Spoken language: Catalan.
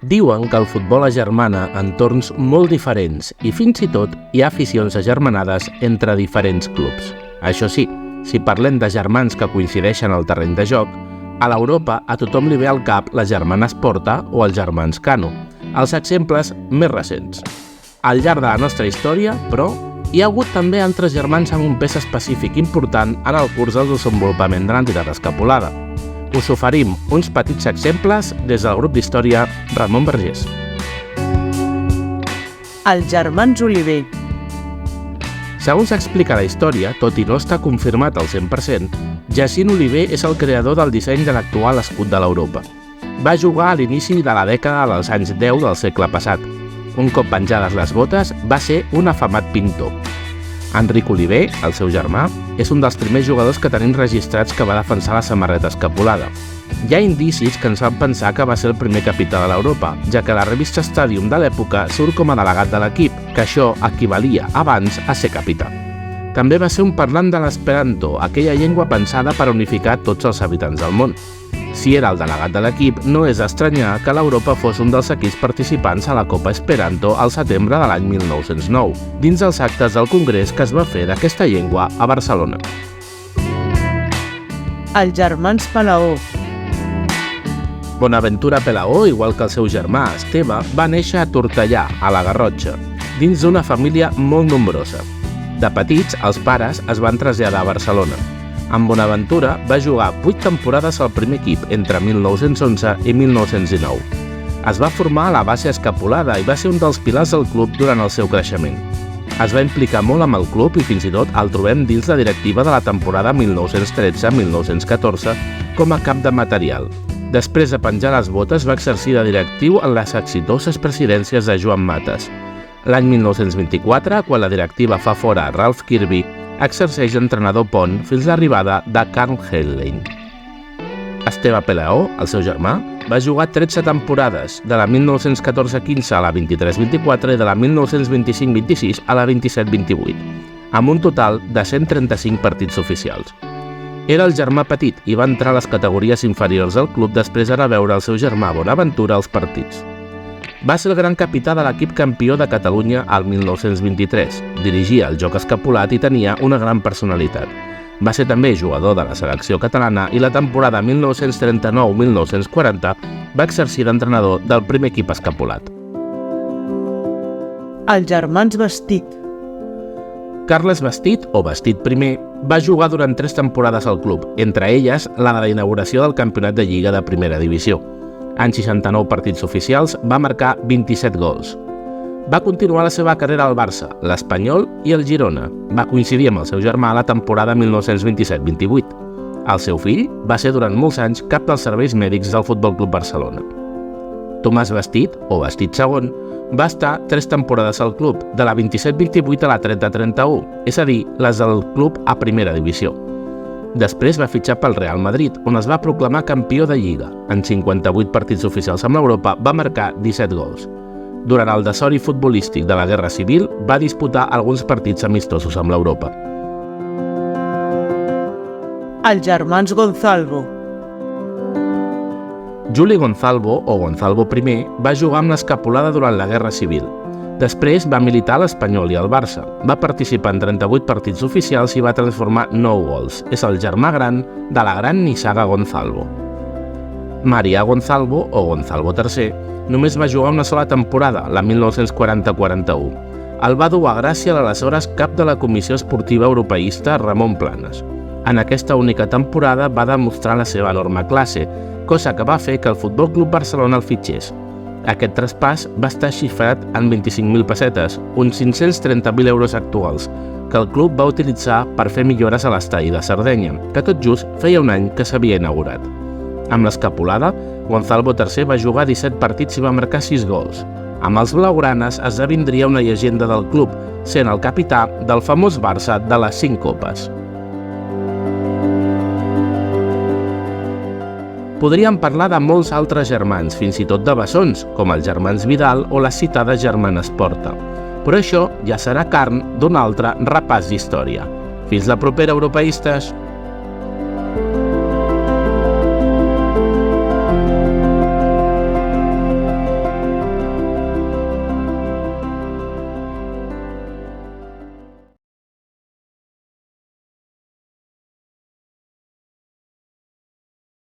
Diuen que el futbol agermana entorns molt diferents i fins i tot hi ha aficions agermanades entre diferents clubs. Això sí, si parlem de germans que coincideixen al terreny de joc, a l'Europa a tothom li ve al cap la germana Esporta o els germans Cano, els exemples més recents. Al llarg de la nostra història, però, hi ha hagut també altres germans amb un pes específic important en el curs del desenvolupament de l'entitat escapulada. Us oferim uns petits exemples des del grup d'història Ramon Vergés. Els germans Oliver. Segons s'explica la història, tot i no estar confirmat al 100%, Jacint Oliver és el creador del disseny de l'actual escut de l'Europa. Va jugar a l'inici de la dècada dels anys 10 del segle passat. Un cop penjades les botes, va ser un afamat pintor. Enric Oliver, el seu germà, és un dels primers jugadors que tenim registrats que va defensar la samarreta escapulada. Hi ha indicis que ens fan pensar que va ser el primer capità de l'Europa, ja que la revista Stadium de l'època surt com a delegat de l'equip, que això equivalia abans a ser capità. També va ser un parlant de l'esperanto, aquella llengua pensada per unificar tots els habitants del món. Si era el delegat de l'equip, no és d'estranyar que l'Europa fos un dels equips participants a la Copa Esperanto al setembre de l'any 1909, dins dels actes del congrés que es va fer d'aquesta llengua a Barcelona. Els germans Palaó. Bonaventura Pelaó, igual que el seu germà Esteve, va néixer a Tortellà, a la Garrotxa, dins d'una família molt nombrosa. De petits, els pares es van traslladar a Barcelona. Amb Bonaventura va jugar 8 temporades al primer equip entre 1911 i 1919. Es va formar a la base escapulada i va ser un dels pilars del club durant el seu creixement. Es va implicar molt amb el club i fins i tot el trobem dins la directiva de la temporada 1913-1914 com a cap de material. Després de penjar les botes va exercir de directiu en les exitoses presidències de Joan Mates. L'any 1924, quan la directiva fa fora Ralph Kirby, exerceix d'entrenador pont fins l'arribada de Karl Heinlein. Esteve Pelaó, el seu germà, va jugar 13 temporades, de la 1914-15 a la 23-24 i de la 1925-26 a la 27-28, amb un total de 135 partits oficials. Era el germà petit i va entrar a les categories inferiors del club després d'anar a veure el seu germà Bonaventura als partits. Va ser el gran capità de l'equip campió de Catalunya al 1923, dirigia el joc escapulat i tenia una gran personalitat. Va ser també jugador de la selecció catalana i la temporada 1939-1940 va exercir d'entrenador del primer equip escapulat. Els germans Bastit. Carles Bastit, o Bastit I, va jugar durant 3 temporades al club, entre elles la de la inauguració del campionat de Lliga de Primera Divisió. En 69 partits oficials va marcar 27 gols. Va continuar la seva carrera al Barça, l'Espanyol i el Girona. Va coincidir amb el seu germà a la temporada 1927-28. El seu fill va ser durant molts anys cap dels serveis mèdics del Futbol Club Barcelona. Tomàs Bastit, o Bastit II, va estar 3 temporades al club, de la 27-28 a la 30-31, és a dir, les del club a Primera Divisió. Després va fitxar pel Real Madrid, on es va proclamar campió de Lliga. En 58 partits oficials amb l'Europa va marcar 17 gols. Durant el desori futbolístic de la Guerra Civil va disputar alguns partits amistosos amb l'Europa. Els germans Gonzalvo. Juli Gonzalvo, o Gonzalvo I, va jugar amb l'escapulada durant la Guerra Civil. Després va militar a l'Espanyol i al Barça. Va participar en 38 partits oficials i va transformar 9 gols. És el germà gran de la gran nissaga Gonzalvo. Marià Gonzalvo, o Gonzalvo III, només va jugar una sola temporada, la 1940-41. El va dur a Gràcia l'aleshores cap de la Comissió Esportiva Europeista Ramon Planes. En aquesta única temporada va demostrar la seva enorme classe, cosa que va fer que el Futbol Club Barcelona el fitxés. Aquest traspàs va estar xifrat en 25.000 pessetes, uns 530.000 euros actuals, que el club va utilitzar per fer millores a l'estadi de Sardenya, que tot just feia un any que s'havia inaugurat. Amb l'escapulada, Gonzalvo III va jugar 17 partits i va marcar 6 gols. Amb els blaugranes esdevindria una llegenda del club, sent el capità del famós Barça de les 5 copes. Podríem parlar de molts altres germans, fins i tot de bessons, com els germans Vidal o les citades germanes Porta. Però això ja serà carn d'un altre repàs d'història. Fins la propera, europeistes!